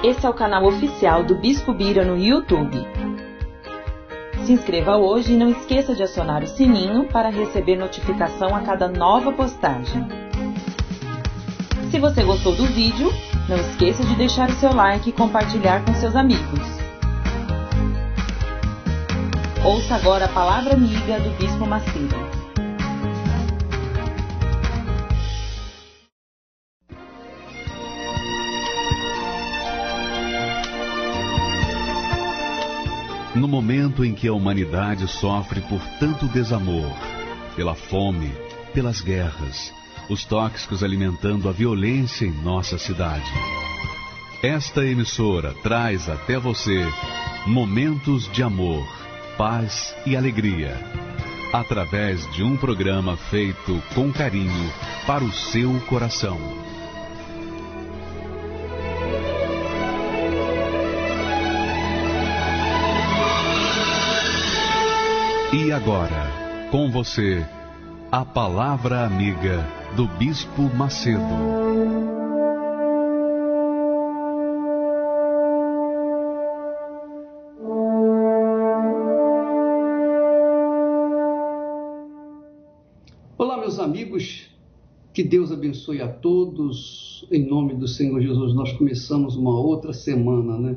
Esse é o canal oficial do Bispo Bira no YouTube. Se inscreva hoje e não esqueça de acionar o sininho para receber notificação a cada nova postagem. Se você gostou do vídeo, não esqueça de deixar o seu like e compartilhar com seus amigos. Ouça agora a palavra amiga do Bispo Macedo. No momento em que a humanidade sofre por tanto desamor, pela fome, pelas guerras, os tóxicos alimentando a violência em nossa cidade, esta emissora traz até você momentos de amor, paz e alegria, através de um programa feito com carinho para o seu coração. E agora, com você, a palavra amiga do Bispo Macedo. Olá, meus amigos, que Deus abençoe a todos. Em nome do Senhor Jesus, nós começamos uma outra semana, né?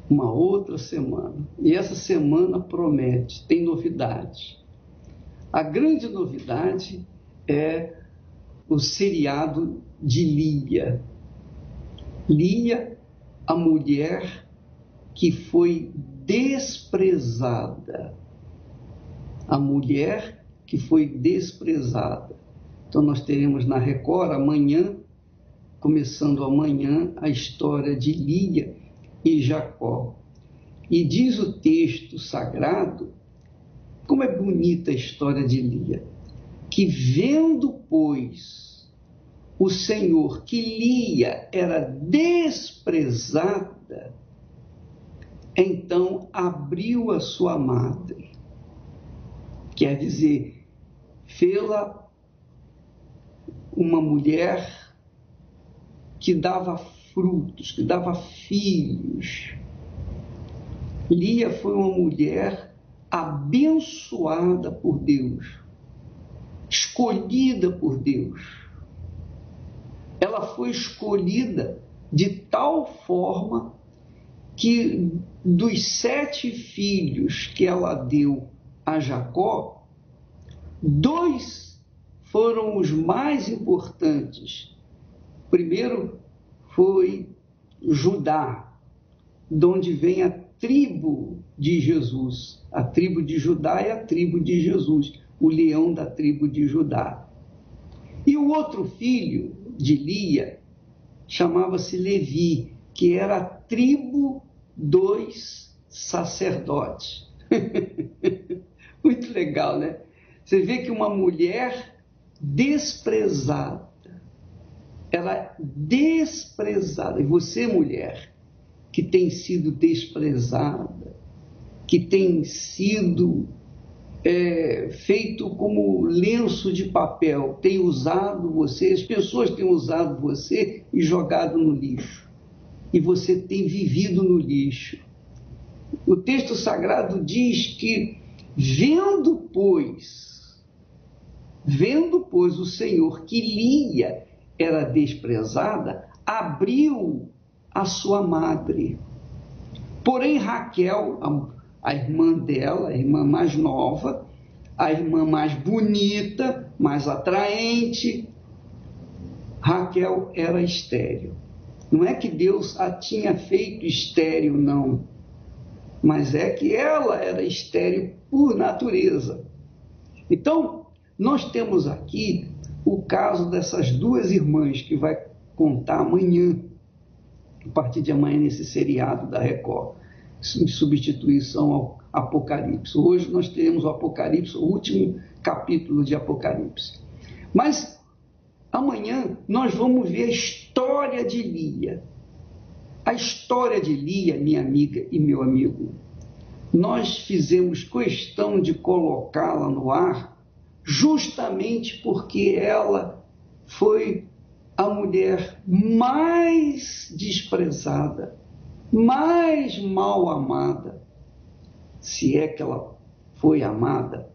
Uma outra semana. E essa semana promete, tem novidade. A grande novidade é o seriado de Lília. Lília, a mulher que foi desprezada. A mulher que foi desprezada. Então nós teremos na Record amanhã, começando amanhã, a história de Lília e Jacó. E diz o texto sagrado, como é bonita a história de Lia, que vendo, pois, o Senhor que Lia era desprezada, então abriu a sua madre. Quer dizer, fê-la uma mulher que dava frutos, que dava filhos. Lia foi uma mulher abençoada por Deus, escolhida por Deus. Ela foi escolhida de tal forma que dos 7 filhos que ela deu a Jacó, 2 foram os mais importantes. Primeiro foi Judá, de onde vem a tribo de Jesus. A tribo de Judá é a tribo de Jesus, o leão da tribo de Judá. E o outro filho de Lia chamava-se Levi, que era a tribo dos sacerdotes. Muito legal, né? Você vê que uma mulher desprezada, ela desprezada, e você, mulher, que tem sido desprezada, que tem sido feito como lenço de papel, tem usado você, as pessoas têm usado você e jogado no lixo, e você tem vivido no lixo. O texto sagrado diz que, vendo, pois o Senhor que Lia era desprezada, abriu a sua madre. Porém, Raquel, a irmã dela, a irmã mais nova, a irmã mais bonita, mais atraente, Raquel era estéril. Não é que Deus a tinha feito estéril, não, mas é que ela era estéril por natureza. Então, nós temos aqui o caso dessas 2 irmãs que vai contar amanhã, a partir de amanhã, nesse seriado da Record, em substituição ao Apocalipse. Hoje nós teremos o Apocalipse, o último capítulo de Apocalipse. Mas amanhã nós vamos ver a história de Lia. A história de Lia, minha amiga e meu amigo, nós fizemos questão de colocá-la no ar justamente porque ela foi a mulher mais desprezada, mais mal amada, se é que ela foi amada,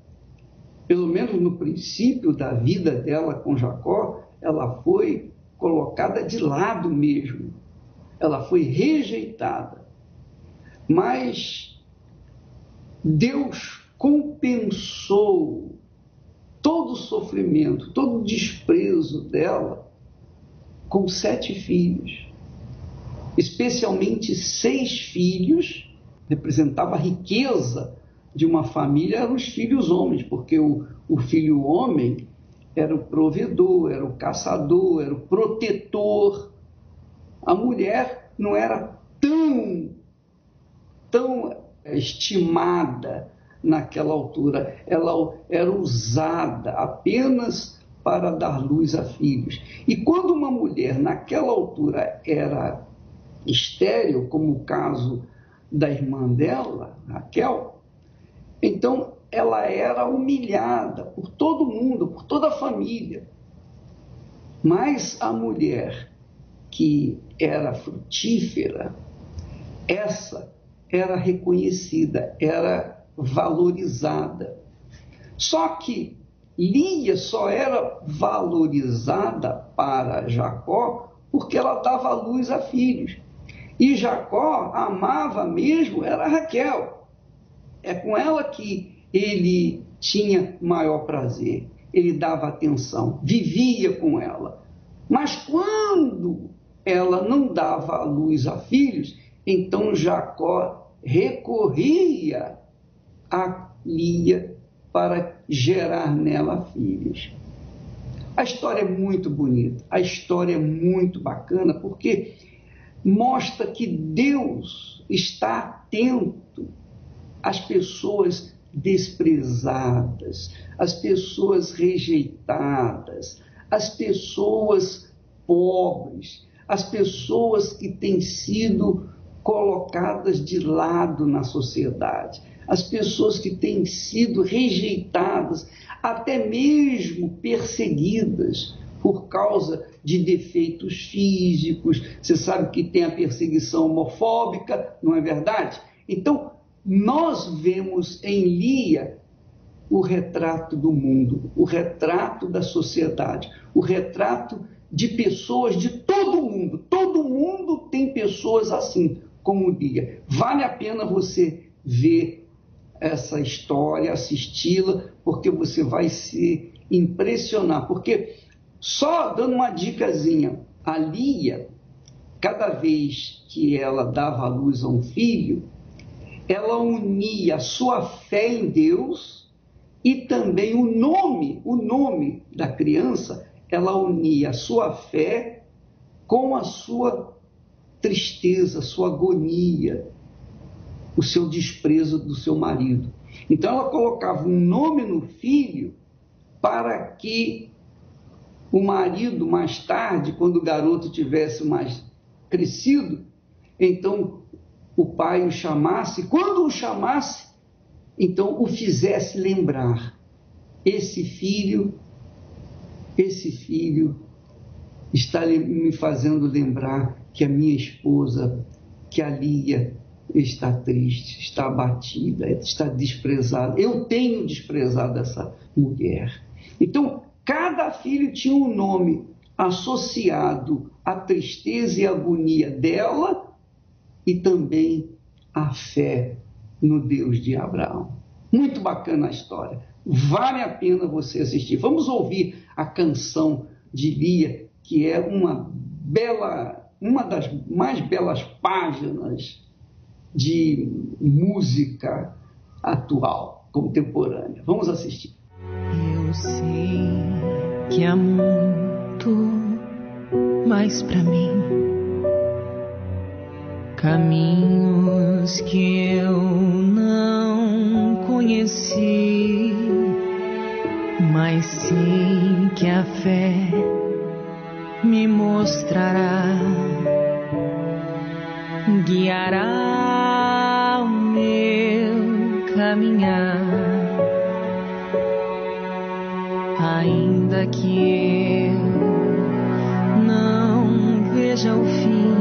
pelo menos no princípio da vida dela com Jacó, ela foi colocada de lado mesmo, ela foi rejeitada. Mas Deus compensou todo o sofrimento, todo o desprezo dela com 7 filhos, especialmente 6 filhos, representava a riqueza de uma família, eram os filhos homens, porque o filho homem era o provedor, era o caçador, era o protetor. A mulher não era tão estimada naquela altura, ela era usada apenas para dar luz a filhos. E quando uma mulher naquela altura era estéril, como o caso da irmã dela, Raquel, então ela era humilhada por todo mundo, por toda a família. Mas a mulher que era frutífera, essa era reconhecida, era valorizada. Só que Lia só era valorizada para Jacó porque ela dava luz a filhos. E Jacó amava mesmo, era Raquel. É com ela que ele tinha maior prazer, ele dava atenção, vivia com ela. Mas quando ela não dava luz a filhos, então Jacó recorria a Lia para gerar nela filhos. A história é muito bonita, a história é muito bacana, porque mostra que Deus está atento às pessoas desprezadas, às pessoas rejeitadas, às pessoas pobres, às pessoas que têm sido colocadas de lado na sociedade, as pessoas que têm sido rejeitadas, até mesmo perseguidas por causa de defeitos físicos. Você sabe que tem a perseguição homofóbica, não é verdade? Então, nós vemos em Lia o retrato do mundo, o retrato da sociedade, o retrato de pessoas de todo mundo. Todo mundo tem pessoas assim, como Lia. Vale a pena você ver essa história, assisti-la, porque você vai se impressionar. Porque, só dando uma dicasinha, a Lia, cada vez que ela dava à luz a um filho, ela unia a sua fé em Deus e também o nome da criança, ela unia a sua fé com a sua tristeza, a sua agonia, o seu desprezo do seu marido. Então ela colocava um nome no filho para que o marido, mais tarde, quando o garoto tivesse mais crescido, então o pai o chamasse, quando o chamasse, então o fizesse lembrar: esse filho está me fazendo lembrar que a minha esposa, que a Lia, está triste, está abatida, está desprezada. Eu tenho desprezado essa mulher. Então, cada filho tinha um nome associado à tristeza e agonia dela e também à fé no Deus de Abraão. Muito bacana a história. Vale a pena você assistir. Vamos ouvir a canção de Lia, que é uma das mais belas páginas de música atual, contemporânea. Vamos assistir. Eu sei que há muito mais para mim, caminhos que eu não conheci, mas sei que a fé me mostrará, guiará o meu caminhar, ainda que eu não seja o fim,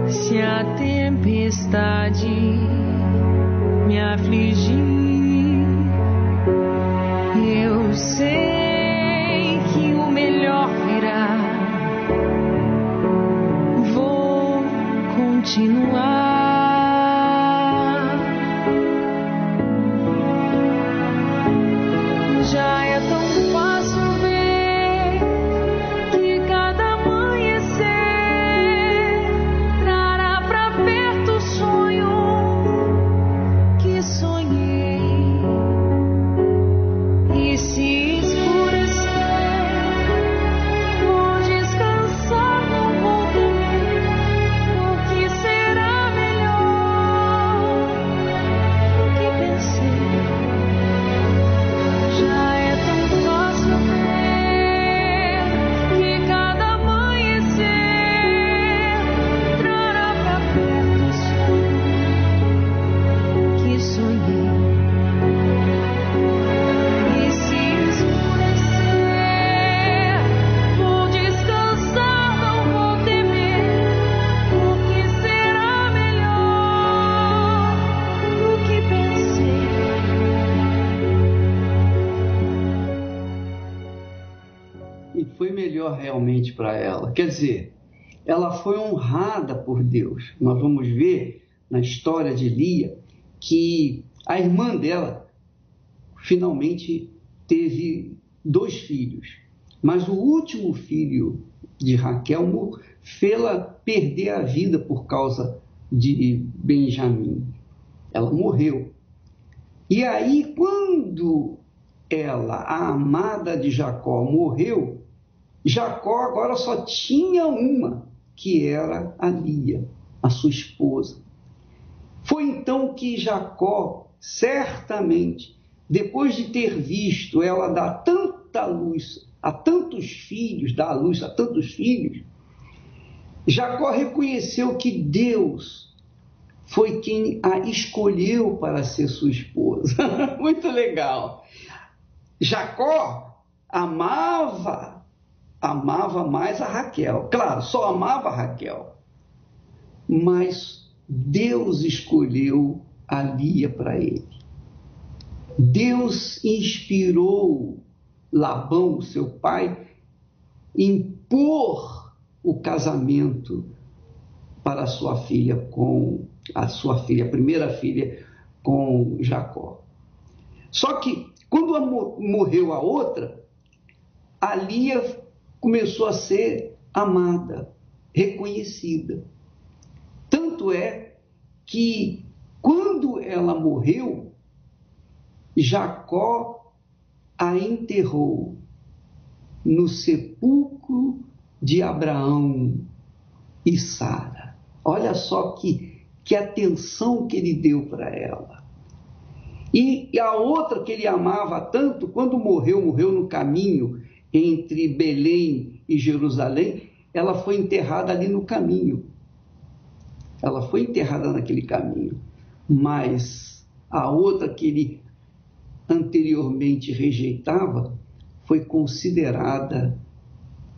se a tempestade me afligir, eu sei que o melhor virá. Vou continuar. Já é tão fácil ver que cada amanhecer trará pra perto o sonho que sonhei. E se escurecer, vou descansar, não vou temer, porque será melhor do que pensei. Já é tão fácil ver que cada amanhecer trará pra perto o sonho que sonhei. E se escurecer, vou descansar, não vou temer, porque será melhor do que pensei. E foi melhor realmente para ela. Quer dizer, ela foi honrada por Deus. Nós vamos ver na história de Lia que a irmã dela finalmente teve 2 filhos. Mas o último filho de Raquel fê-la perder a vida por causa de Benjamim. Ela morreu. E aí, quando ela, a amada de Jacó, morreu, Jacó agora só tinha uma, que era a Lia, a sua esposa. Foi então que Jacó, certamente, depois de ter visto ela dar tanta luz a tantos filhos, dar luz a tantos filhos, Jacó reconheceu que Deus foi quem a escolheu para ser sua esposa. Muito legal. Jacó amava mais a Raquel. Claro, só amava a Raquel. Mas Deus escolheu a Lia para ele. Deus inspirou Labão, seu pai, em pôr o casamento para a sua filha, a primeira filha, com Jacó. Só que, quando morreu a outra, a Lia começou a ser amada, reconhecida. Tanto é que, quando ela morreu, Jacó a enterrou no sepulcro de Abraão e Sara. Olha só que atenção que ele deu para ela. E a outra que ele amava tanto, quando morreu no caminho entre Belém e Jerusalém, ela foi enterrada ali no caminho. Ela foi enterrada naquele caminho. Mas a outra que ele anteriormente rejeitava foi considerada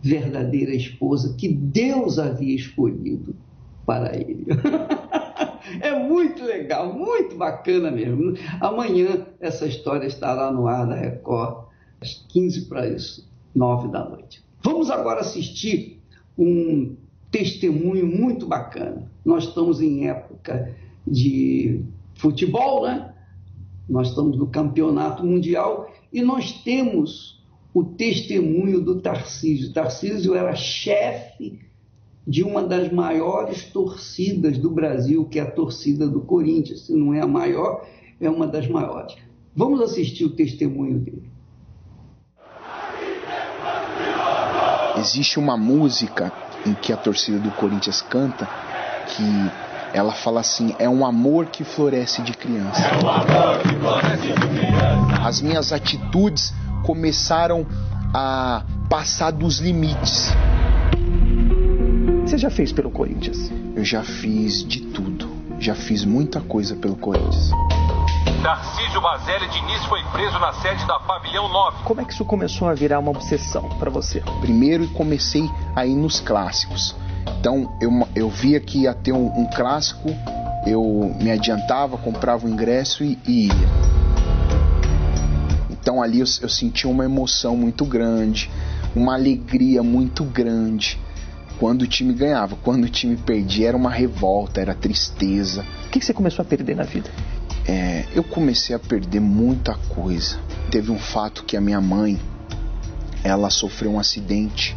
verdadeira esposa que Deus havia escolhido para ele. É muito legal, muito bacana mesmo. Amanhã essa história estará no ar da Record, às 8:45 da noite. Vamos agora assistir um testemunho muito bacana. Nós estamos em época de futebol, né? Nós estamos no campeonato mundial e nós temos o testemunho do Tarcísio. Tarcísio era chefe de uma das maiores torcidas do Brasil, que é a torcida do Corinthians. Se não é a maior, é uma das maiores. Vamos assistir o testemunho dele. Existe uma música em que a torcida do Corinthians canta, que ela fala assim: é um amor que floresce de criança. É um amor que floresce de criança. As minhas atitudes começaram a passar dos limites. Você já fez pelo Corinthians? Eu já fiz de tudo. Já fiz muita coisa pelo Corinthians. Tarcísio Mazelli Diniz foi preso na sede da Pavilhão 9. Como é que isso começou a virar uma obsessão para você? Primeiro comecei a ir nos clássicos. Então eu via que ia ter um clássico, eu me adiantava, comprava o ingresso e ia. Então ali eu sentia uma emoção muito grande, uma alegria muito grande quando o time ganhava. Quando o time perdia era uma revolta, era tristeza. O que você começou a perder na vida? Eu comecei a perder muita coisa. Teve um fato que a minha mãe, ela sofreu um acidente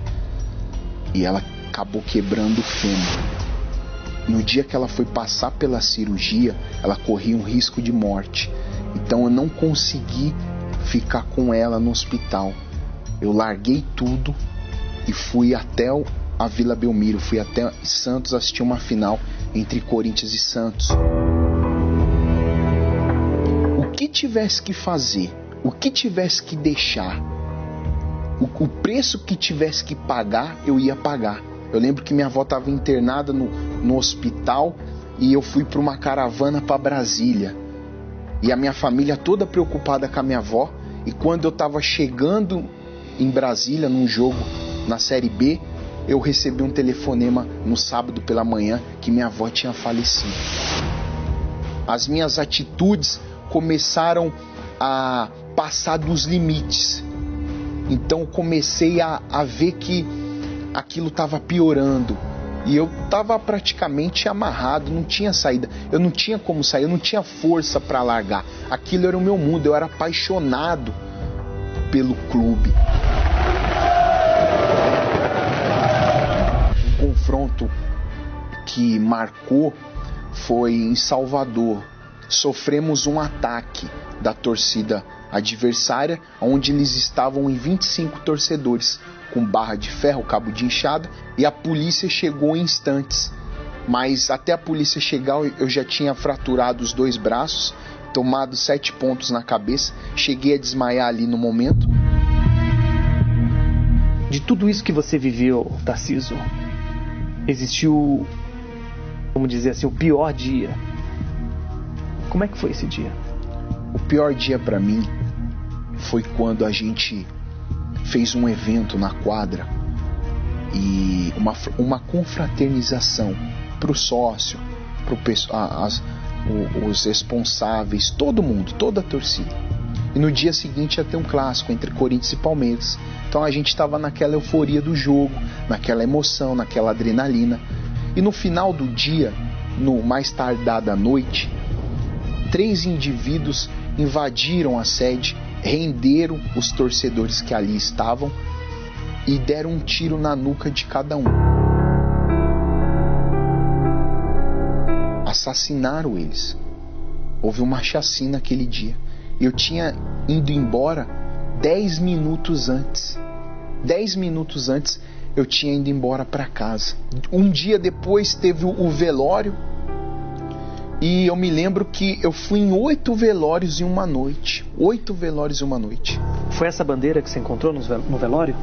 e ela acabou quebrando o fêmur. No dia que ela foi passar pela cirurgia, ela corria um risco de morte. Então eu não consegui ficar com ela no hospital. Eu larguei tudo e fui até a Vila Belmiro, fui até Santos assistir uma final entre Corinthians e Santos. O que tivesse que fazer, o que tivesse que deixar, o preço que tivesse que pagar, eu ia pagar. Eu lembro que minha avó estava internada no hospital e eu fui para uma caravana para Brasília. E a minha família toda preocupada com a minha avó. E quando eu estava chegando em Brasília, num jogo na Série B, eu recebi um telefonema no sábado pela manhã que minha avó tinha falecido. As minhas atitudes começaram a passar dos limites. Então comecei a ver que aquilo estava piorando. E eu estava praticamente amarrado, não tinha saída. Eu não tinha como sair, eu não tinha força para largar. Aquilo era o meu mundo, eu era apaixonado pelo clube. Um confronto que marcou foi em Salvador. Sofremos um ataque da torcida adversária, onde eles estavam em 25 torcedores, com barra de ferro, cabo de enxada, e a polícia chegou em instantes. Mas até a polícia chegar eu já tinha fraturado os 2 braços, tomado 7 pontos na cabeça, cheguei a desmaiar ali no momento. De tudo isso que você viveu, Tarcísio, existiu, vamos dizer assim, o pior dia. Como é que foi esse dia? O pior dia para mim foi quando a gente fez um evento na quadra e uma confraternização para o sócio, para os responsáveis, todo mundo, toda a torcida. E no dia seguinte ia ter um clássico entre Corinthians e Palmeiras. Então a gente estava naquela euforia do jogo, naquela emoção, naquela adrenalina. E no final do dia, no mais tardar da noite, 3 indivíduos invadiram a sede, renderam os torcedores que ali estavam e deram um tiro na nuca de cada um. Assassinaram eles. Houve uma chacina aquele dia. Eu tinha ido embora 10 minutos antes. 10 minutos antes eu tinha ido embora para casa. Um dia depois teve o velório. E eu me lembro que eu fui em 8 velórios em uma noite. 8 velórios em uma noite. Foi essa bandeira que você encontrou no velório?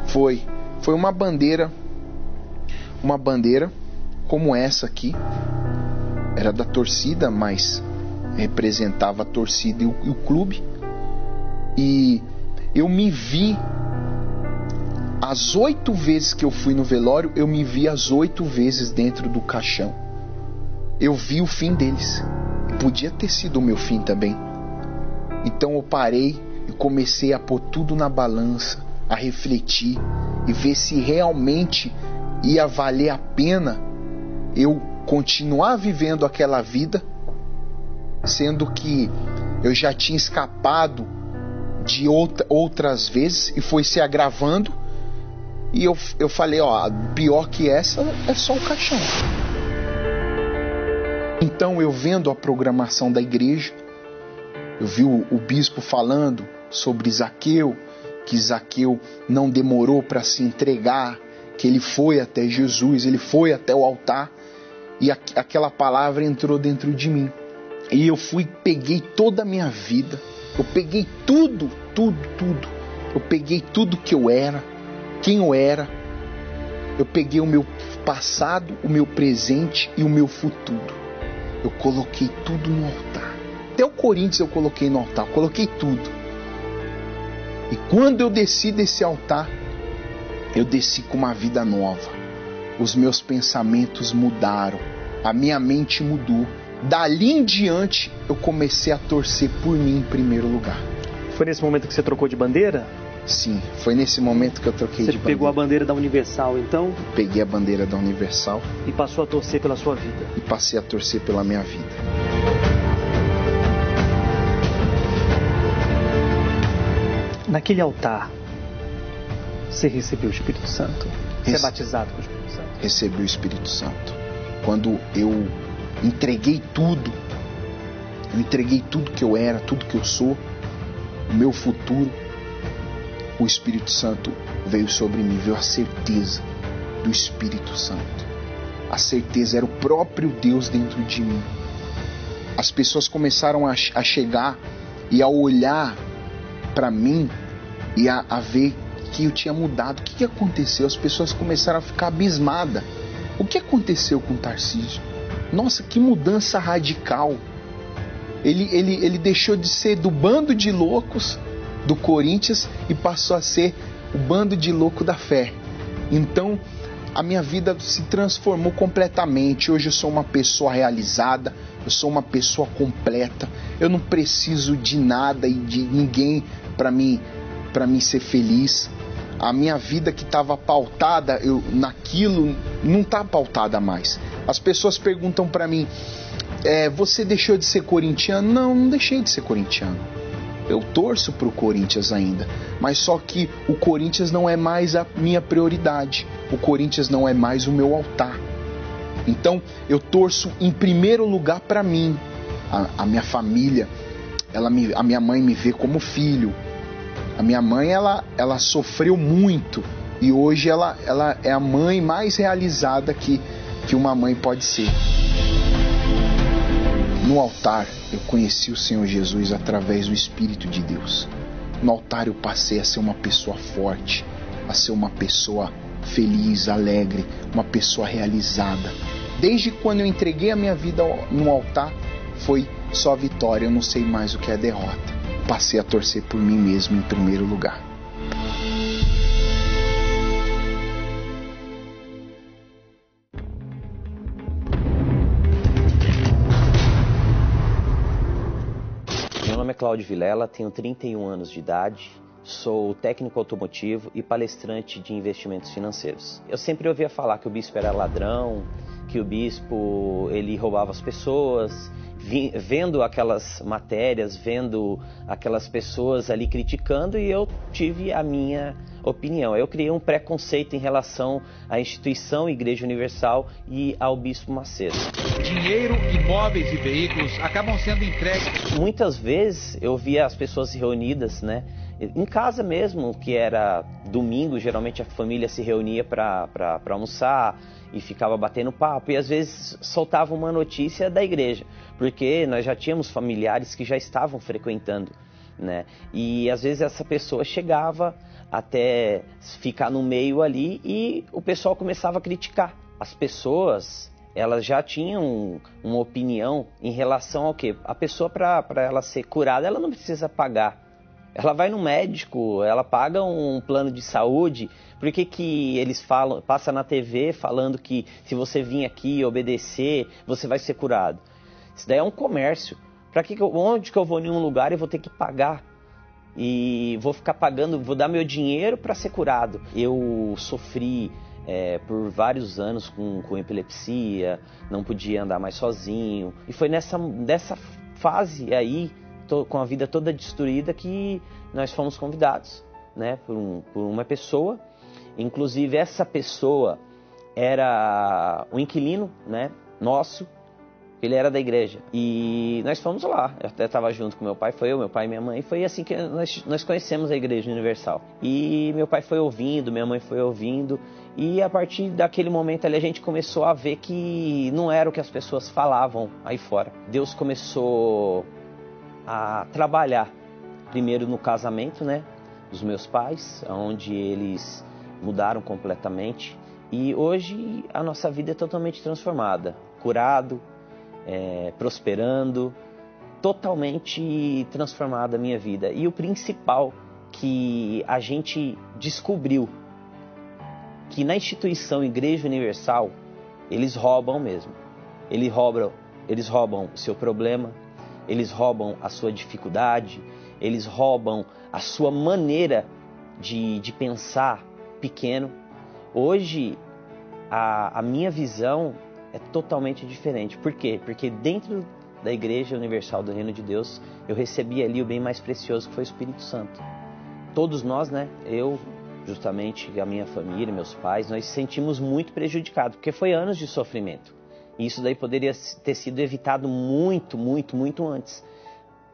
Foi. Foi uma bandeira como essa aqui. Era da torcida, mas representava a torcida e o clube. E eu me vi, as 8 vezes que eu fui no velório, eu me vi as 8 vezes dentro do caixão. Eu vi o fim deles. Podia ter sido o meu fim também. Então eu parei e comecei a pôr tudo na balança, a refletir e ver se realmente ia valer a pena eu continuar vivendo aquela vida, sendo que eu já tinha escapado de outras vezes e foi se agravando. E eu falei, pior que essa é só o caixão. Então eu vendo a programação da igreja, eu vi o bispo falando sobre Zaqueu, que Zaqueu não demorou para se entregar, que ele foi até Jesus, ele foi até o altar, e aquela palavra entrou dentro de mim. E eu peguei toda a minha vida, eu peguei tudo. Eu peguei tudo que eu era, quem eu era, eu peguei o meu passado, o meu presente e o meu futuro. Eu coloquei tudo no altar. Até o Corinthians eu coloquei no altar, eu coloquei tudo. E quando eu desci desse altar, eu desci com uma vida nova. Os meus pensamentos mudaram, a minha mente mudou. Dali em diante, eu comecei a torcer por mim em primeiro lugar. Foi nesse momento que você trocou de bandeira? Sim, foi nesse momento que eu troquei de bandeira. Você pegou a bandeira da Universal, então? Peguei a bandeira da Universal. E passou a torcer pela sua vida. E passei a torcer pela minha vida. Naquele altar, você recebeu o Espírito Santo? Você é batizado com o Espírito Santo? Recebi o Espírito Santo. Quando eu entreguei tudo que eu era, tudo que eu sou, o meu futuro, o Espírito Santo veio sobre mim, veio a certeza do Espírito Santo. A certeza era o próprio Deus dentro de mim. As pessoas começaram a chegar e a olhar para mim e a ver que eu tinha mudado. O que aconteceu? As pessoas começaram a ficar abismadas. O que aconteceu com o Tarcísio? Nossa, que mudança radical. Ele deixou de ser do bando de loucos do Corinthians e passou a ser o bando de louco da fé. Então, a minha vida se transformou completamente. Hoje eu sou uma pessoa realizada, eu sou uma pessoa completa. Eu não preciso de nada e de ninguém para mim ser feliz. A minha vida que estava pautada naquilo não está pautada mais. As pessoas perguntam para mim, você deixou de ser corintiano? Não deixei de ser corintiano. Eu torço para o Corinthians ainda, mas só que o Corinthians não é mais a minha prioridade. O Corinthians não é mais o meu altar. Então eu torço em primeiro lugar para mim. A minha família, a minha mãe me vê como filho. A minha mãe, ela sofreu muito e hoje ela é a mãe mais realizada que uma mãe pode ser. No altar, eu conheci o Senhor Jesus através do Espírito de Deus. No altar eu passei a ser uma pessoa forte, a ser uma pessoa feliz, alegre, uma pessoa realizada. Desde quando eu entreguei a minha vida no altar, foi só vitória, eu não sei mais o que é derrota. Passei a torcer por mim mesmo em primeiro lugar. Meu nome é Cláudio Vilela, tenho 31 anos de idade, sou técnico automotivo e palestrante de investimentos financeiros. Eu sempre ouvia falar que o bispo era ladrão, que o bispo ele roubava as pessoas. Vendo aquelas matérias, vendo aquelas pessoas ali criticando, e eu tive a minha opinião. Eu criei um preconceito em relação à instituição Igreja Universal e ao Bispo Macedo. Dinheiro, imóveis e veículos acabam sendo entregues. Muitas vezes eu via as pessoas reunidas, né, em casa mesmo, que era domingo, geralmente a família se reunia para almoçar e ficava batendo papo, e às vezes soltava uma notícia da igreja, porque nós já tínhamos familiares que já estavam frequentando, né? E às vezes essa pessoa chegava até ficar no meio ali e o pessoal começava a criticar. As pessoas, elas já tinham uma opinião em relação ao quê? A pessoa, para ela ser curada, ela não precisa pagar. Ela vai no médico, ela paga um plano de saúde. Por que eles falam, passa na TV falando que se você vir aqui e obedecer, você vai ser curado? Isso daí é um comércio. Onde que eu vou em um lugar e vou ter que pagar? E vou ficar pagando, vou dar meu dinheiro para ser curado. Eu sofri por vários anos com epilepsia, não podia andar mais sozinho. E foi nessa fase aí, com a vida toda destruída, que nós fomos convidados, né, por uma pessoa. Inclusive essa pessoa era um inquilino, né, nosso. Ele era da igreja. E nós fomos lá. Eu até estava junto com meu pai, meu pai e minha mãe. Foi assim que nós conhecemos a Igreja Universal. E meu pai foi ouvindo, minha mãe foi ouvindo. E a partir daquele momento ali a gente começou a ver que não era o que as pessoas falavam aí fora. Deus começou a trabalhar primeiro no casamento, né, dos meus pais, onde eles mudaram completamente. E hoje a nossa vida é totalmente transformada. Curado, prosperando, totalmente transformado a minha vida. E o principal que a gente descobriu, que na instituição Igreja Universal, eles roubam mesmo. Eles roubam o seu problema, eles roubam a sua dificuldade, eles roubam a sua maneira de pensar pequeno. Hoje, a minha visão é totalmente diferente. Por quê? Porque dentro da Igreja Universal do Reino de Deus, eu recebi ali o bem mais precioso, que foi o Espírito Santo. Todos nós, né? Eu, justamente, a minha família, meus pais, nós sentimos muito prejudicados, porque foi anos de sofrimento. E isso daí poderia ter sido evitado muito, muito, muito antes.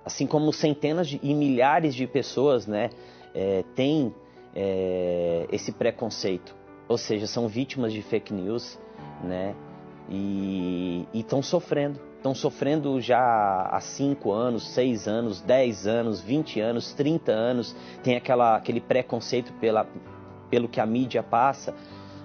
Assim como centenas e milhares de pessoas, né, têm esse preconceito. Ou seja, são vítimas de fake news, né, e estão sofrendo. Estão sofrendo já há 5 anos, 6 anos, 10 anos, 20 anos, 30 anos. Tem aquele preconceito pelo que a mídia passa.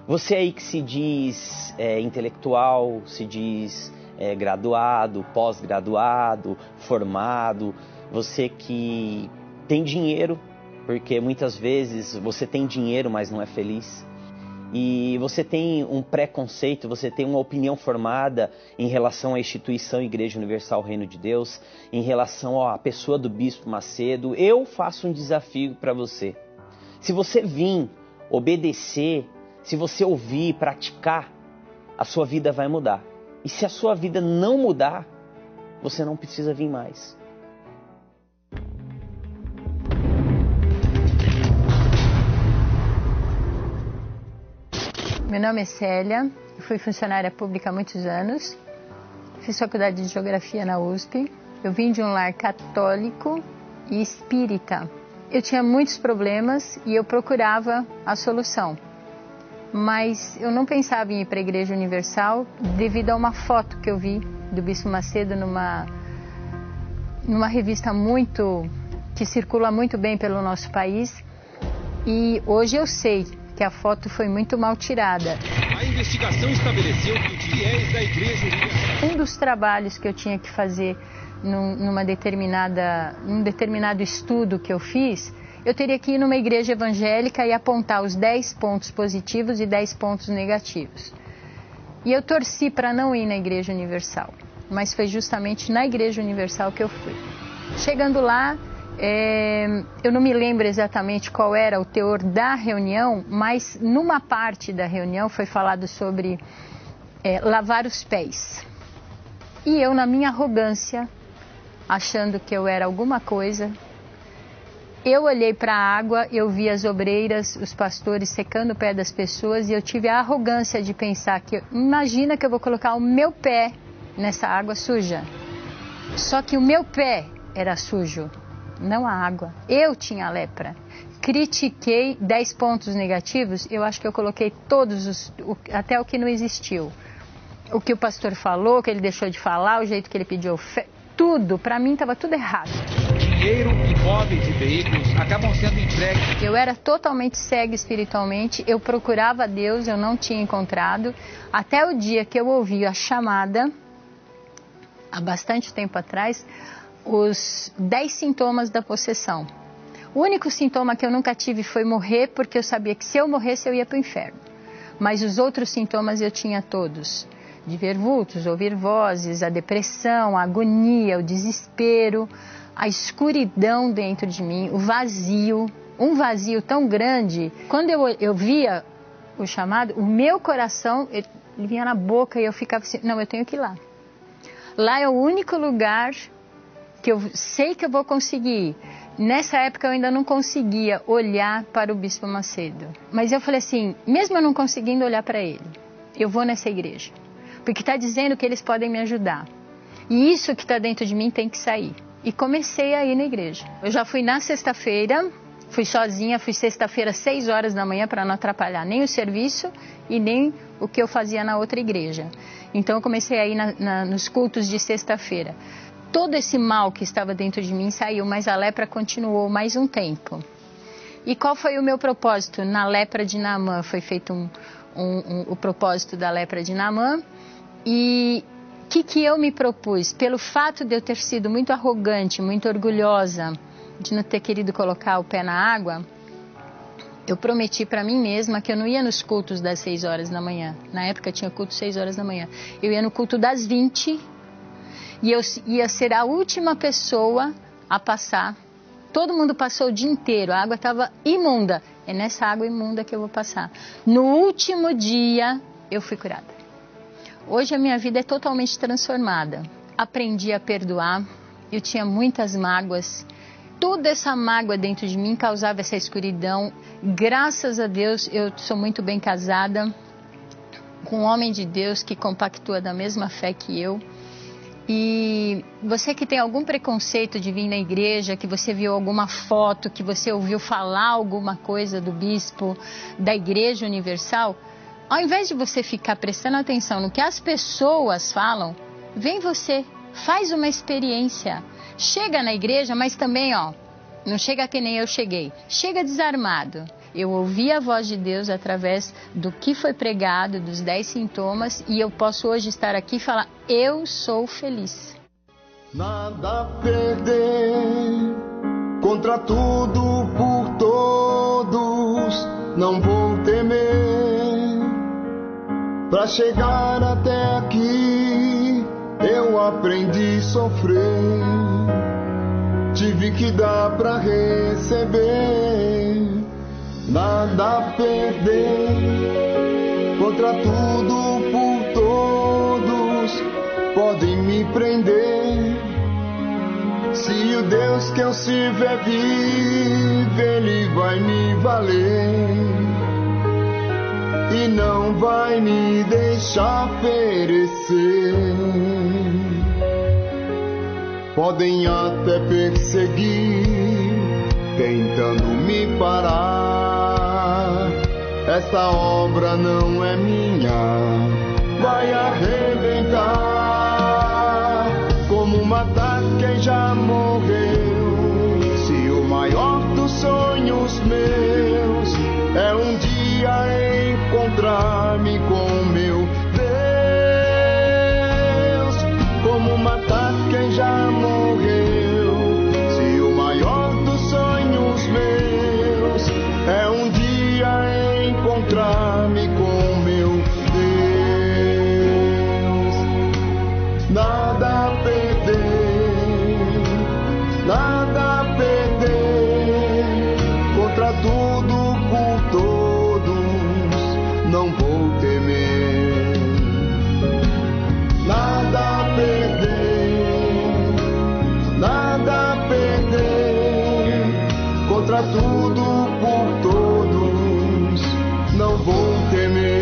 Você aí que se diz intelectual, se diz graduado, pós-graduado, formado, você que tem dinheiro, porque muitas vezes você tem dinheiro, mas não é feliz. E você tem um preconceito, você tem uma opinião formada em relação à instituição Igreja Universal Reino de Deus, em relação à pessoa do Bispo Macedo. Eu faço um desafio para você. Se você vir obedecer, se você ouvir, praticar, a sua vida vai mudar. E se a sua vida não mudar, você não precisa vir mais. Meu nome é Célia, eu fui funcionária pública há muitos anos, fiz faculdade de Geografia na USP, eu vim de um lar católico e espírita. Eu tinha muitos problemas e eu procurava a solução, mas eu não pensava em ir para a Igreja Universal devido a uma foto que eu vi do Bispo Macedo numa revista que circula muito bem pelo nosso país, e hoje eu sei que a foto foi muito mal tirada. A investigação estabeleceu que os fiéis da Igreja Universal... Um dos trabalhos que eu tinha que fazer num determinado estudo que eu fiz, eu teria que ir numa igreja evangélica e apontar os 10 pontos positivos e 10 pontos negativos. E eu torci para não ir na Igreja Universal, mas foi justamente na Igreja Universal que eu fui. Chegando lá, eu não me lembro exatamente qual era o teor da reunião, mas numa parte da reunião foi falado sobre lavar os pés. E eu, na minha arrogância, achando que eu era alguma coisa, eu olhei para a água, eu vi as obreiras, os pastores secando o pé das pessoas, e eu tive a arrogância de pensar que, imagina que eu vou colocar o meu pé nessa água suja. Só que o meu pé era sujo, não a água. Eu tinha lepra. Critiquei 10 pontos negativos, eu acho que eu coloquei todos, até o que não existiu. O que o pastor falou, o que ele deixou de falar, o jeito que ele pediu, tudo, para mim estava tudo errado. Dinheiro, imóveis e veículos acabam sendo entregues. Eu era totalmente cega espiritualmente, eu procurava Deus, eu não tinha encontrado, até o dia que eu ouvi a chamada, há bastante tempo atrás, os 10 sintomas da possessão. O único sintoma que eu nunca tive foi morrer, porque eu sabia que se eu morresse eu ia para o inferno. Mas os outros sintomas eu tinha todos. De ver vultos, ouvir vozes, a depressão, a agonia, o desespero, a escuridão dentro de mim, o vazio, um vazio tão grande. Quando eu via o chamado, o meu coração ele vinha na boca e eu ficava assim, não, eu tenho que ir lá. Lá é o único lugar que eu sei que eu vou conseguir. Nessa época eu ainda não conseguia olhar para o Bispo Macedo. Mas eu falei assim, mesmo eu não conseguindo olhar para ele, eu vou nessa igreja. Porque está dizendo que eles podem me ajudar. E isso que está dentro de mim tem que sair. E comecei a ir na igreja. Eu já fui na sexta-feira, fui sozinha, fui sexta-feira 6 horas da manhã para não atrapalhar nem o serviço e nem o que eu fazia na outra igreja. Então eu comecei a ir nos cultos de sexta-feira. Todo esse mal que estava dentro de mim saiu, mas a lepra continuou mais um tempo. E qual foi o meu propósito? Na lepra de Naamã, foi feito o propósito da lepra de Naamã. E que eu me propus? Pelo fato de eu ter sido muito arrogante, muito orgulhosa, de não ter querido colocar o pé na água, eu prometi para mim mesma que eu não ia nos cultos das 6 horas da manhã. Na época tinha culto 6 horas da manhã. Eu ia no culto das 20 e eu ia ser a última pessoa a passar. Todo mundo passou o dia inteiro, a água estava imunda. É nessa água imunda que eu vou passar. No último dia, eu fui curada. Hoje a minha vida é totalmente transformada. Aprendi a perdoar, eu tinha muitas mágoas. Toda essa mágoa dentro de mim causava essa escuridão. Graças a Deus, eu sou muito bem casada com um homem de Deus que compactua da mesma fé que eu. E você que tem algum preconceito de vir na igreja, que você viu alguma foto, que você ouviu falar alguma coisa do bispo, da Igreja Universal, ao invés de você ficar prestando atenção no que as pessoas falam, vem você, faz uma experiência. Chega na igreja, mas também, não chega que nem eu cheguei. Chega desarmado. Eu ouvi a voz de Deus através do que foi pregado, dos 10 sintomas, e eu posso hoje estar aqui e falar, eu sou feliz. Nada a perder, contra tudo, por todos, não vou temer. Pra chegar até aqui, eu aprendi a sofrer. Tive que dar pra receber. Nada a perder, contra tudo, por todos, podem me prender. Se o Deus que eu sirvo é vivo, Ele vai me valer e não vai me deixar perecer. Podem até perseguir, tentando me parar. Esta obra não é minha, vai arrebentar. Como matar quem já morreu? Se o maior dos sonhos meus é um dia encontrar-me com meu Deus. Como matar quem já morreu? Se o maior dos sonhos meus é um dia encontrar-me com meu Deus. Nada a perder, nada a perder, contra tudo, por todos, não vou temer. Nada a perder, nada a perder, contra tudo, por todos, não vou temer.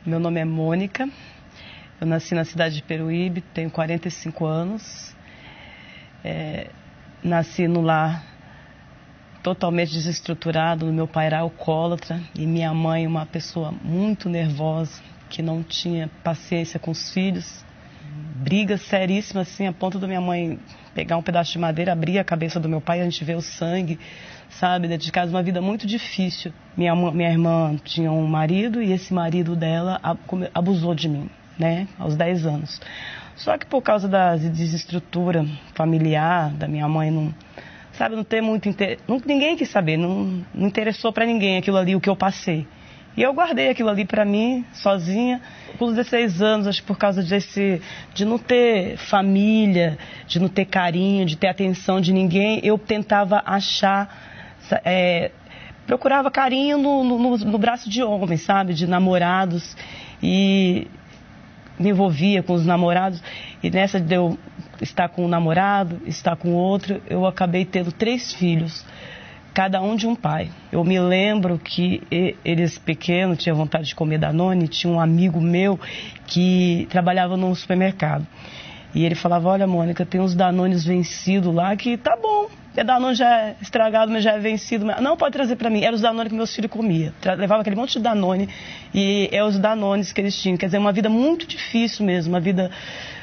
Meu nome é Mônica, eu nasci na cidade de Peruíbe, tenho 45 anos. Nasci no lar totalmente desestruturado. Meu pai era alcoólatra e minha mãe uma pessoa muito nervosa, que não tinha paciência com os filhos. Briga seríssima, assim, a ponto da minha mãe pegar um pedaço de madeira, abrir a cabeça do meu pai, a gente vê o sangue, sabe? Dentro de casa, uma vida muito difícil. Minha irmã tinha um marido e esse marido dela abusou de mim, né? Aos 10 anos. Só que por causa da desestrutura familiar, da minha mãe não ter muito interesse, ninguém quis saber, não interessou para ninguém aquilo ali, o que eu passei. E eu guardei aquilo ali para mim, sozinha, com os 16 anos, acho que por causa de não ter família, de não ter carinho, de ter atenção de ninguém, eu tentava procurava carinho no braço de homens, sabe, de namorados, e me envolvia com os namorados, e nessa de eu estar com um namorado, estar com outro, eu acabei tendo 3 filhos, cada um de um pai. Eu me lembro que eles pequenos tinham vontade de comer Danone, tinha um amigo meu que trabalhava num supermercado. E ele falava, olha Mônica, tem uns Danones vencidos lá que tá bom, porque Danone já é estragado, mas já é vencido. Não, pode trazer para mim. Era os Danone que meus filhos comiam. Levava aquele monte de Danone e é os Danones que eles tinham. Quer dizer, uma vida muito difícil mesmo, uma vida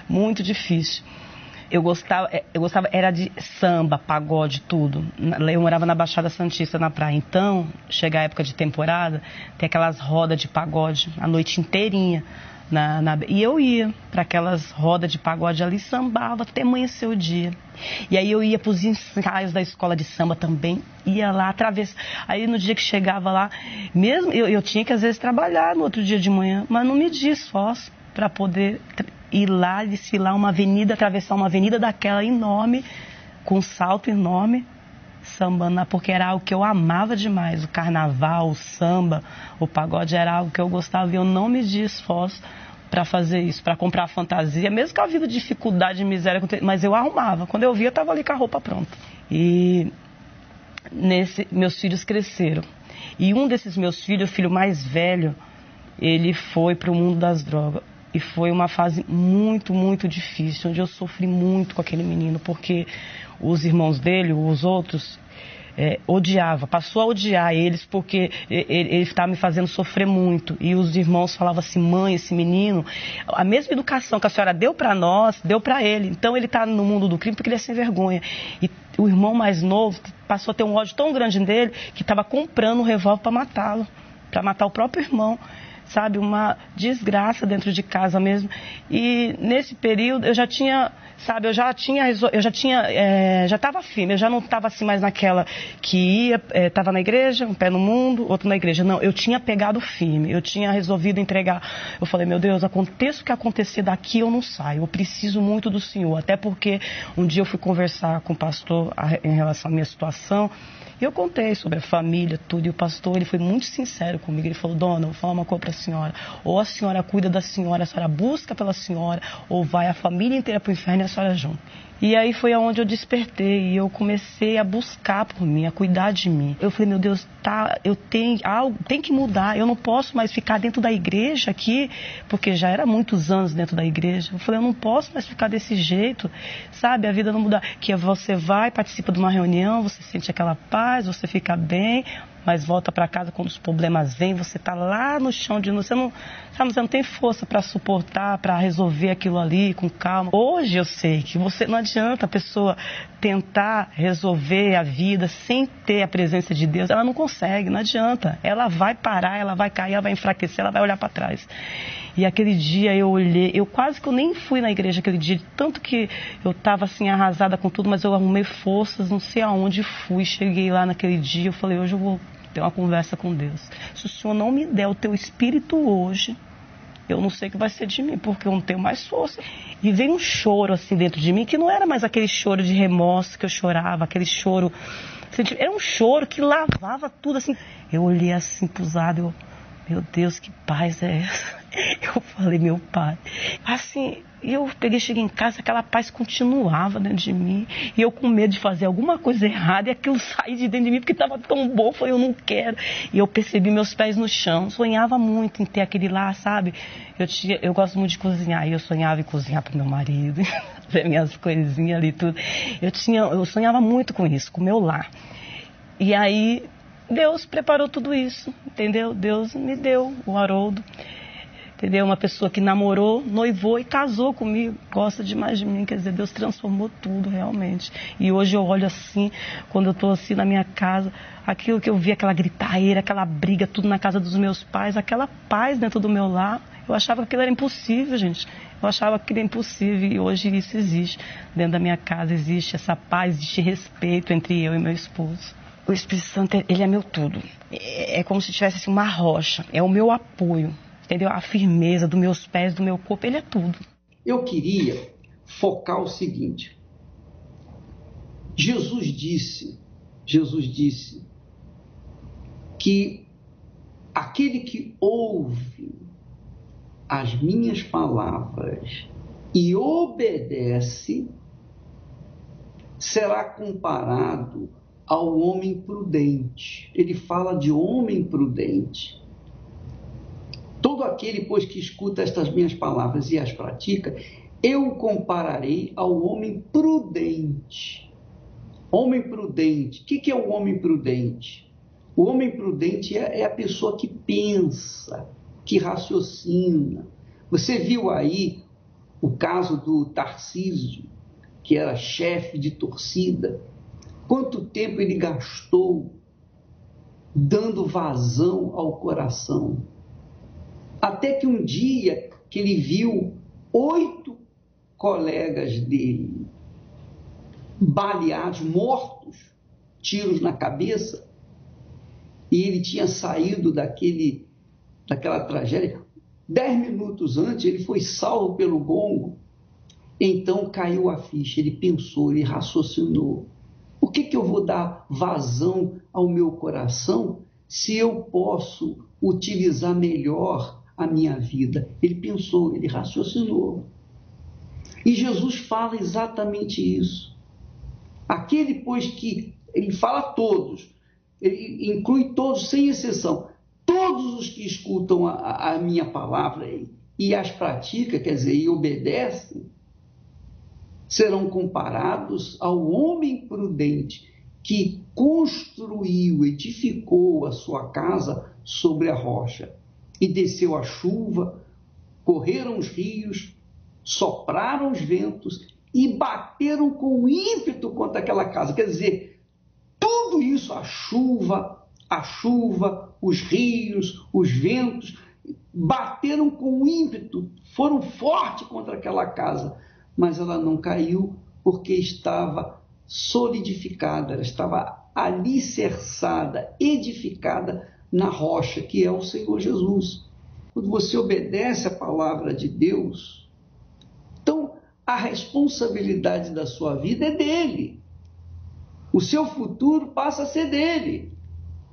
muito difícil. Eu gostava era de samba, pagode, tudo. Eu morava na Baixada Santista, na praia. Então, chega a época de temporada, tem aquelas rodas de pagode a noite inteirinha. E eu ia para aquelas rodas de pagode ali, sambava até amanhecer o dia. E aí eu ia para os ensaios da escola de samba também, ia lá, atravessar. Aí no dia que chegava lá, mesmo eu tinha que às vezes trabalhar no outro dia de manhã, mas não media esforço para poder ir lá, desfilar uma avenida, atravessar uma avenida daquela enorme, com um salto enorme, sambando, porque era algo que eu amava demais. O carnaval, o samba, o pagode era algo que eu gostava e eu não media esforço para fazer isso, para comprar fantasia, mesmo com a vida de dificuldade e miséria, mas eu arrumava. Quando eu via, eu estava ali com a roupa pronta. E meus filhos cresceram. E um desses meus filhos, o filho mais velho, ele foi para o mundo das drogas. E foi uma fase muito, muito difícil, onde eu sofri muito com aquele menino, porque os irmãos dele, os outros, passou a odiar eles, porque ele estava me fazendo sofrer muito. E os irmãos falavam assim: mãe, esse menino, a mesma educação que a senhora deu para nós, deu para ele. Então ele está no mundo do crime porque ele é sem vergonha. E o irmão mais novo passou a ter um ódio tão grande dele que estava comprando um revólver para matá-lo, para matar o próprio irmão. Sabe, uma desgraça dentro de casa mesmo. E nesse período eu já tinha, sabe, já estava firme, eu já não estava assim mais naquela que ia, estava na igreja, um pé no mundo, outro na igreja. Não, eu tinha pegado firme, eu tinha resolvido entregar. Eu falei: meu Deus, aconteça o que acontecer daqui, eu não saio, eu preciso muito do Senhor. Até porque um dia eu fui conversar com o pastor em relação à minha situação. E eu contei sobre a família, tudo, e o pastor, ele foi muito sincero comigo. Ele falou: dona, eu vou falar uma coisa para a senhora. Ou a senhora cuida da senhora, a senhora busca pela senhora, ou vai a família inteira para o inferno e a senhora junto. E aí foi aonde eu despertei e eu comecei a buscar por mim, a cuidar de mim. Eu falei: meu Deus, eu tenho algo, tem que mudar. Eu não posso mais ficar dentro da igreja aqui, porque já era muitos anos dentro da igreja. Eu falei: eu não posso mais ficar desse jeito, sabe? A vida não muda. Que você vai, participa de uma reunião, você sente aquela paz, você fica bem, mas volta para casa quando os problemas vêm, você está lá no chão de novo. Você não tem força para suportar, para resolver aquilo ali com calma. Hoje eu sei que não adianta a pessoa tentar resolver a vida sem ter a presença de Deus. Ela não consegue, não adianta. Ela vai parar, ela vai cair, ela vai enfraquecer, ela vai olhar para trás. E aquele dia eu olhei, eu quase que eu nem fui na igreja aquele dia, tanto que eu estava assim arrasada com tudo, mas eu arrumei forças, não sei aonde fui, cheguei lá naquele dia, eu falei: hoje eu vou ter uma conversa com Deus. Se o Senhor não me der o teu espírito hoje, eu não sei o que vai ser de mim, porque eu não tenho mais força. E veio um choro assim dentro de mim, que não era mais aquele choro de remorso que eu chorava, aquele choro, era um choro que lavava tudo assim. Eu olhei assim pros lados, meu Deus, que paz é essa? Eu falei: meu Pai. Assim, eu cheguei em casa, aquela paz continuava dentro de mim. E eu com medo de fazer alguma coisa errada e aquilo sair de dentro de mim porque estava tão bom. Eu falei: eu não quero. E eu percebi meus pés no chão. Sonhava muito em ter aquele lá, sabe? Eu gosto muito de cozinhar. E eu sonhava em cozinhar para meu marido, ver minhas coisinhas ali, tudo. Eu sonhava muito com isso, com o meu lar. E aí Deus preparou tudo isso, entendeu? Deus me deu o Haroldo. Entendeu? Uma pessoa que namorou, noivou e casou comigo. Gosta demais de mim. Quer dizer, Deus transformou tudo realmente. E hoje eu olho assim, quando eu estou assim na minha casa, aquilo que eu vi, aquela gritaeira, aquela briga, tudo na casa dos meus pais, aquela paz dentro do meu lar. Eu achava que aquilo era impossível, gente. Eu achava que aquilo era impossível e hoje isso existe. Dentro da minha casa existe essa paz, existe respeito entre eu e meu esposo. O Espírito Santo, ele é meu tudo. É como se tivesse assim, uma rocha. É o meu apoio. Entendeu? A firmeza dos meus pés, do meu corpo, ele é tudo. Eu queria focar o seguinte. Jesus disse que aquele que ouve as minhas palavras e obedece será comparado ao homem prudente. Ele fala de homem prudente. Todo aquele, pois, que escuta estas minhas palavras e as pratica, eu o compararei ao homem prudente, Homem prudente. O que é o homem prudente? O homem prudente é a pessoa que pensa, que raciocina. Você viu aí o caso do Tarcísio, que era chefe de torcida? Quanto tempo ele gastou dando vazão ao coração? Até que um dia que ele viu 8 colegas dele baleados, mortos, tiros na cabeça, e ele tinha saído daquela tragédia. 10 minutos antes, ele foi salvo pelo gongo. Então caiu a ficha, ele pensou, ele raciocinou. Por que eu vou dar vazão ao meu coração se eu posso utilizar melhor a minha vida? Ele pensou, ele raciocinou. E Jesus fala exatamente isso. Aquele, pois, que ele fala a todos, ele inclui todos, sem exceção. Todos os que escutam a minha palavra e as praticam, quer dizer, e obedecem, serão comparados ao homem prudente que construiu, edificou a sua casa sobre a rocha. E desceu a chuva, correram os rios, sopraram os ventos e bateram com ímpeto contra aquela casa. Quer dizer, tudo isso, a chuva, os rios, os ventos, bateram com ímpeto, foram fortes contra aquela casa, mas ela não caiu porque estava solidificada, ela estava alicerçada, edificada na rocha, que é o Senhor Jesus. Quando você obedece a palavra de Deus, então a responsabilidade da sua vida é dele. O seu futuro passa a ser dele.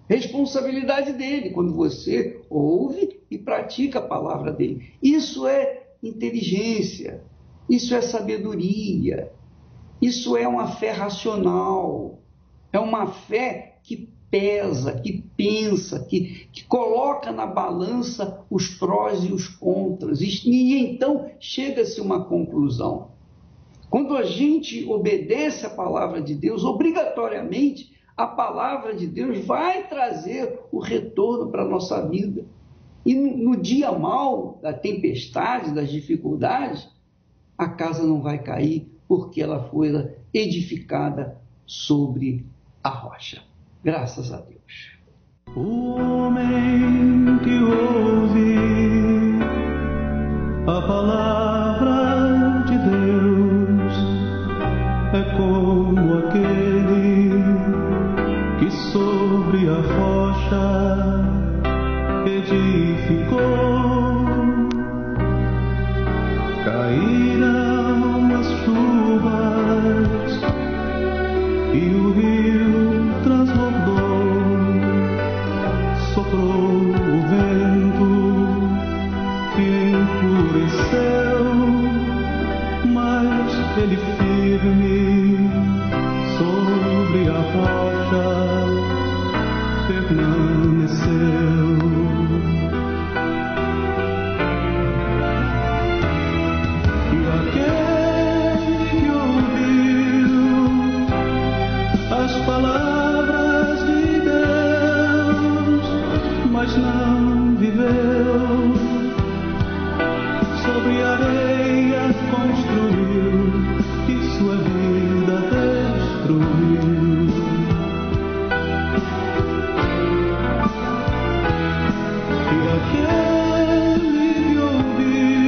Responsabilidade dele, quando você ouve e pratica a palavra dele. Isso é inteligência, isso é sabedoria, isso é uma fé racional, é uma fé que pesa, que pensa, que coloca na balança os prós e os contras, e então chega-se a uma conclusão. Quando a gente obedece a palavra de Deus, obrigatoriamente, a palavra de Deus vai trazer o retorno para a nossa vida. E no dia mau, da tempestade, das dificuldades, a casa não vai cair, porque ela foi edificada sobre a rocha. Graças a Deus. O homem que ouve a palavra de Deus é como aquele que sobre a rocha edificou. Caíram as chuvas e o rio transbordou, soprou o vento que enfureceu, mas ele firme sobre a rocha permaneceu. E aquele que ouviu as palavras de Deus, mas não viveu, sobre a areia construiu e sua vida destruiu. E aquele que ouviu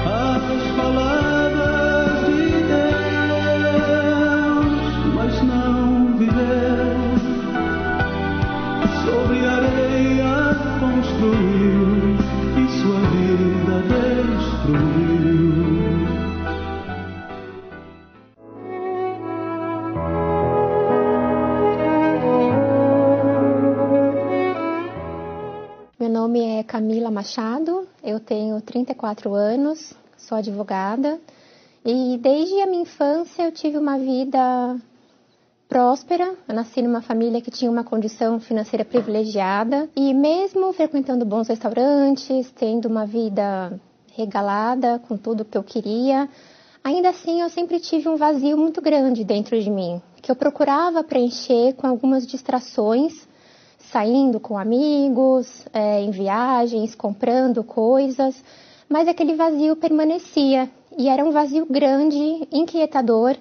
as palavras de Deus, mas não viveu, sobre a areia construiu e sua vida destruiu. Meu nome é Camila Machado, eu tenho 34 anos, sou advogada e desde a minha infância eu tive uma vida próspera. Eu nasci numa família que tinha uma condição financeira privilegiada e mesmo frequentando bons restaurantes, tendo uma vida regalada com tudo que eu queria, Ainda assim, eu sempre tive um vazio muito grande dentro de mim, que eu procurava preencher com algumas distrações, saindo com amigos, em viagens, comprando coisas, mas aquele vazio permanecia, e era um vazio grande, inquietador,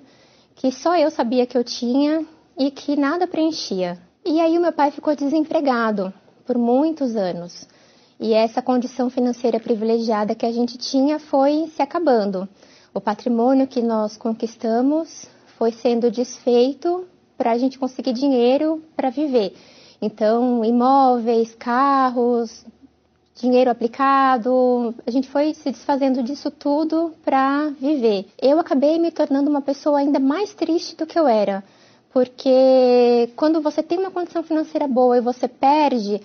que só eu sabia que eu tinha e que nada preenchia. E aí o meu pai ficou desempregado por muitos anos, e essa condição financeira privilegiada que a gente tinha foi se acabando. O patrimônio que nós conquistamos foi sendo desfeito para a gente conseguir dinheiro para viver. Então, imóveis, carros, dinheiro aplicado, a gente foi se desfazendo disso tudo para viver. Eu acabei me tornando uma pessoa ainda mais triste do que eu era, porque quando você tem uma condição financeira boa e você perde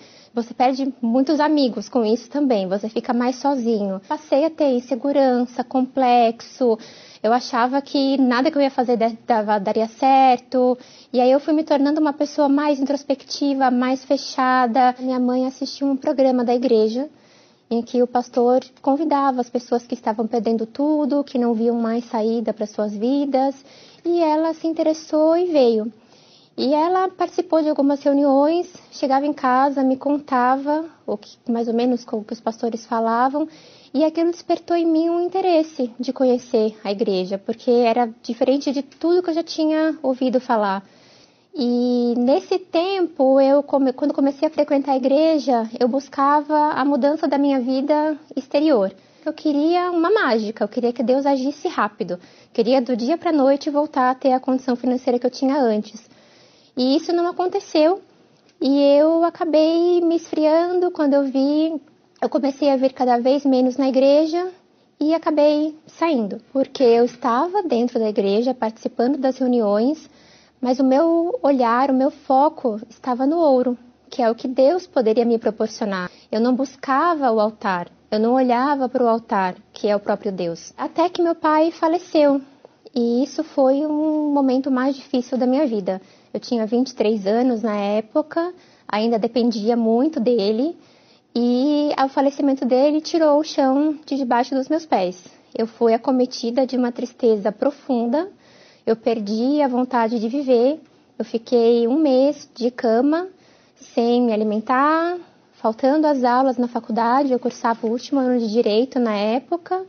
muitos amigos com isso também, você fica mais sozinho. Passei a ter insegurança, complexo, eu achava que nada que eu ia fazer daria certo, e aí eu fui me tornando uma pessoa mais introspectiva, mais fechada. Minha mãe assistiu um programa da igreja, em que o pastor convidava as pessoas que estavam perdendo tudo, que não viam mais saída para suas vidas, e ela se interessou e veio. E ela participou de algumas reuniões, chegava em casa, me contava mais ou menos o que os pastores falavam, e aquilo despertou em mim um interesse de conhecer a igreja, porque era diferente de tudo que eu já tinha ouvido falar. E nesse tempo, quando comecei a frequentar a igreja, eu buscava a mudança da minha vida exterior. Eu queria uma mágica, eu queria que Deus agisse rápido. Queria do dia para a noite voltar a ter a condição financeira que eu tinha antes. E isso não aconteceu, e eu acabei me esfriando. Quando eu comecei a vir cada vez menos na igreja e acabei saindo, porque eu estava dentro da igreja, participando das reuniões, mas o meu olhar, o meu foco estava no ouro, que é o que Deus poderia me proporcionar. Eu não buscava o altar, eu não olhava para o altar, que é o próprio Deus. Até que meu pai faleceu, e isso foi um momento mais difícil da minha vida. Eu tinha 23 anos na época, ainda dependia muito dele, e o falecimento dele tirou o chão de debaixo dos meus pés. Eu fui acometida de uma tristeza profunda, eu perdi a vontade de viver, eu fiquei 1 mês de cama, sem me alimentar, faltando as aulas na faculdade. Eu cursava o último ano de Direito na época.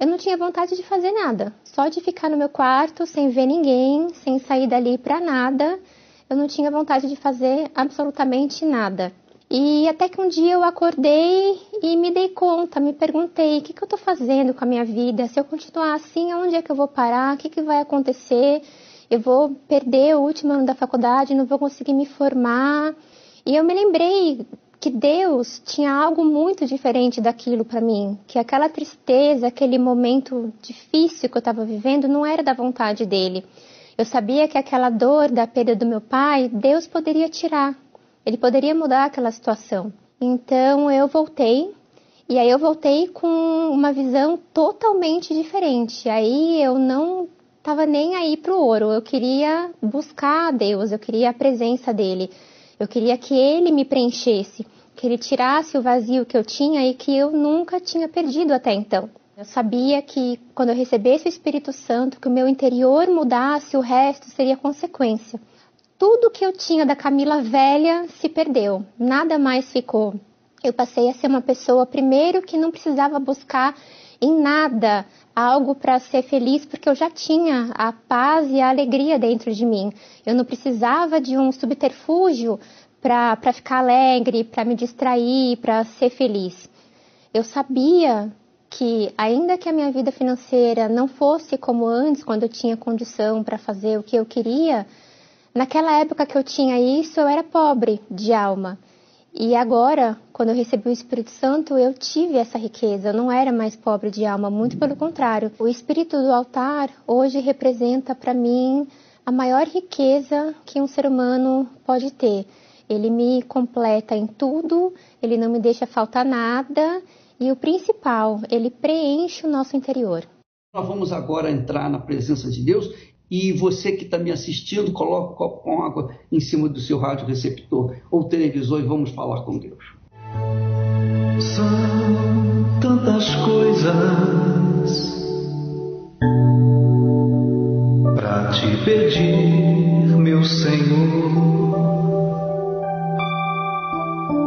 Eu não tinha vontade de fazer nada, só de ficar no meu quarto, sem ver ninguém, sem sair dali para nada. Eu não tinha vontade de fazer absolutamente nada. E até que um dia eu acordei e me dei conta, me perguntei: o que eu estou fazendo com a minha vida? Se eu continuar assim, aonde é que eu vou parar? O que vai acontecer? Eu vou perder o último ano da faculdade, não vou conseguir me formar. E eu me lembrei que Deus tinha algo muito diferente daquilo para mim, que aquela tristeza, aquele momento difícil que eu estava vivendo não era da vontade dele. Eu sabia que aquela dor da perda do meu pai, Deus poderia tirar, ele poderia mudar aquela situação. Então eu voltei, e aí eu voltei com uma visão totalmente diferente. Aí eu não estava nem aí para o ouro, eu queria buscar a Deus, eu queria a presença dele. Eu queria que ele me preenchesse, que ele tirasse o vazio que eu tinha e que eu nunca tinha perdido até então. Eu sabia que quando eu recebesse o Espírito Santo, que o meu interior mudasse, o resto seria consequência. Tudo que eu tinha da Camila velha se perdeu, nada mais ficou. Eu passei a ser uma pessoa, primeiro, que não precisava buscar em nada algo para ser feliz, porque eu já tinha a paz e a alegria dentro de mim. Eu não precisava de um subterfúgio para ficar alegre, para me distrair, para ser feliz. Eu sabia que, ainda que a minha vida financeira não fosse como antes, quando eu tinha condição para fazer o que eu queria, naquela época que eu tinha isso, eu era pobre de alma. E agora, quando eu recebi o Espírito Santo, eu tive essa riqueza. Eu não era mais pobre de alma, muito pelo contrário. O Espírito do altar hoje representa para mim a maior riqueza que um ser humano pode ter. Ele me completa em tudo, ele não me deixa faltar nada e o principal, ele preenche o nosso interior. Nós vamos agora entrar na presença de Deus. E você que está me assistindo, coloca um copo com água em cima do seu rádio receptor ou televisor e vamos falar com Deus. São tantas coisas pedir, meu Senhor,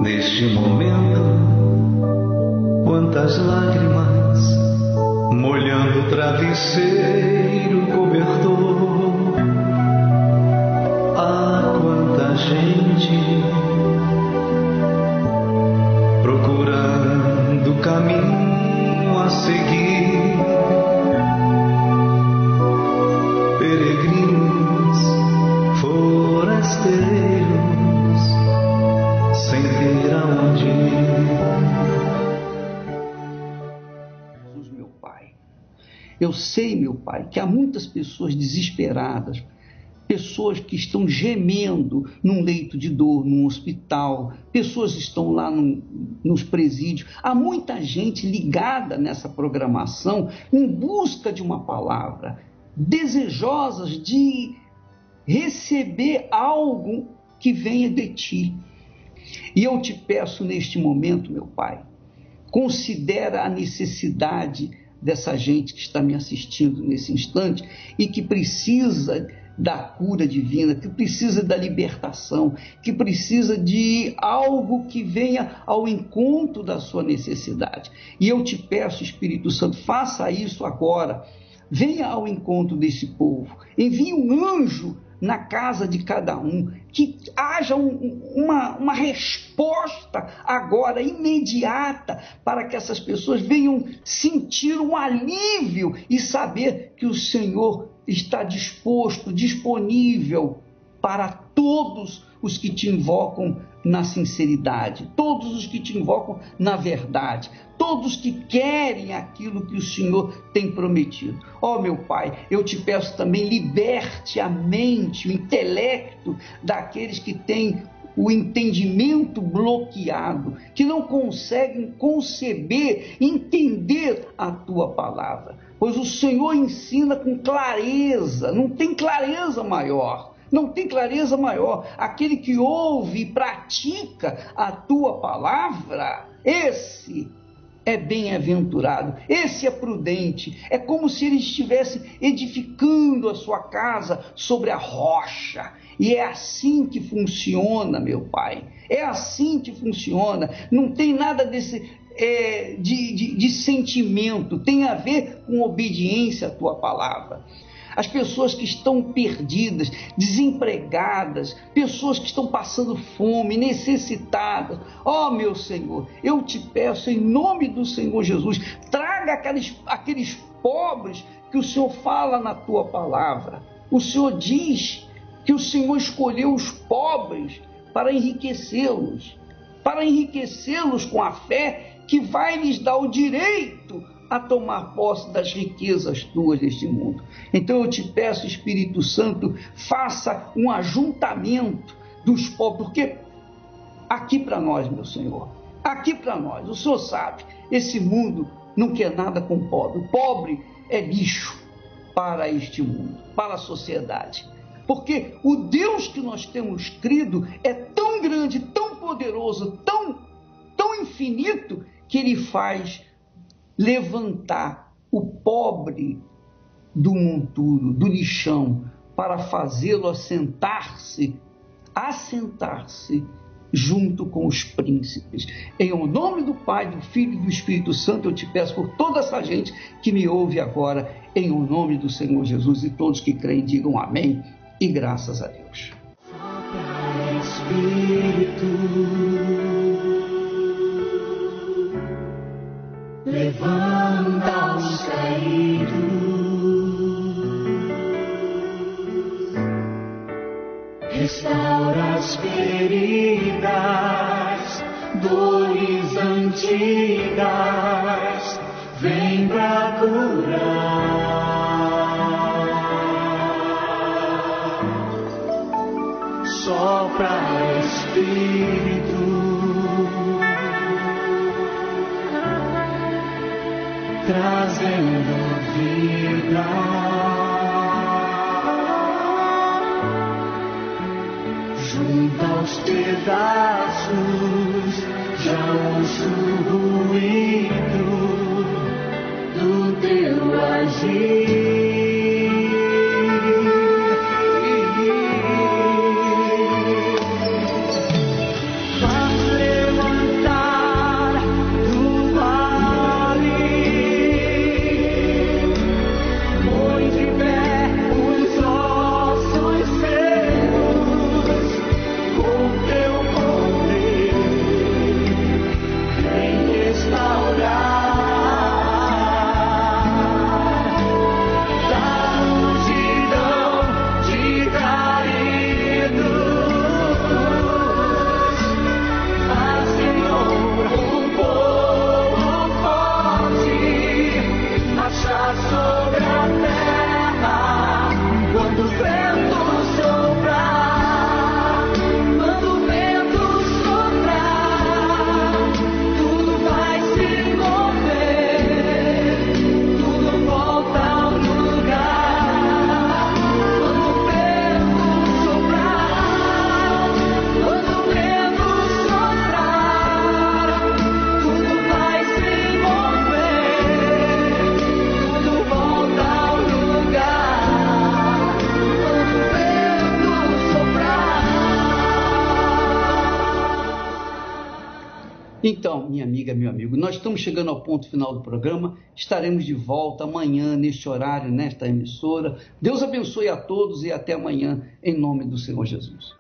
neste momento, quantas lágrimas molhando o travesseiro cobertor. Ah, quanta gente procurando o caminho a seguir, peregrinos, forasteiros, sem ter aonde ir. Jesus, meu Pai, eu sei, meu Pai, que há muitas pessoas desesperadas, pessoas que estão gemendo num leito de dor, num hospital, pessoas estão lá nos presídios. Há muita gente ligada nessa programação em busca de uma palavra, desejosas de receber algo que venha de Ti. E eu te peço neste momento, meu Pai, considera a necessidade dessa gente que está me assistindo nesse instante e que precisa da cura divina, que precisa da libertação, que precisa de algo que venha ao encontro da sua necessidade. E eu te peço, Espírito Santo, faça isso agora. Venha ao encontro desse povo. Envie um anjo na casa de cada um, que haja uma resposta agora, imediata, para que essas pessoas venham sentir um alívio e saber que o Senhor está disposto, disponível para todos os que te invocam na sinceridade, todos os que te invocam na verdade, todos que querem aquilo que o Senhor tem prometido. Ó, meu Pai, eu te peço também, liberte a mente, o intelecto daqueles que têm o entendimento bloqueado, que não conseguem conceber, entender a Tua palavra, pois o Senhor ensina com clareza, não tem clareza maior. Não tem clareza maior. Aquele que ouve e pratica a Tua palavra, esse é bem-aventurado, esse é prudente. É como se ele estivesse edificando a sua casa sobre a rocha. E é assim que funciona, meu Pai. É assim que funciona. Não tem nada desse de sentimento. Tem a ver com obediência à Tua palavra. As pessoas que estão perdidas, desempregadas, pessoas que estão passando fome, necessitadas. Ó, meu Senhor, eu te peço em nome do Senhor Jesus, traga aqueles pobres que o Senhor fala na Tua palavra. O Senhor diz que o Senhor escolheu os pobres para enriquecê-los com a fé que vai lhes dar o direito a tomar posse das riquezas Tuas deste mundo. Então eu te peço, Espírito Santo, faça um ajuntamento dos pobres, porque aqui para nós, meu Senhor, aqui para nós, o Senhor sabe, esse mundo não quer nada com o pobre. O pobre é lixo para este mundo, para a sociedade. Porque o Deus que nós temos crido é tão grande, tão poderoso, tão infinito, que Ele faz levantar o pobre do monturo, do lixão, para fazê-lo assentar-se junto com os príncipes. Em nome do Pai, do Filho e do Espírito Santo, eu te peço por toda essa gente que me ouve agora, em nome do Senhor Jesus, e todos que creem digam amém e graças a Deus. Levanta os caídos, restaura as feridas, dores antigas, vem pra curar. Sopra Espírito, trazendo vida, junta aos pedaços, já ouço o ruído do Teu agir, Então, minha amiga, meu amigo, nós estamos chegando ao ponto final do programa. Estaremos de volta amanhã, neste horário, nesta emissora. Deus abençoe a todos e até amanhã, em nome do Senhor Jesus.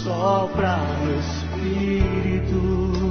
Sopra no Espírito.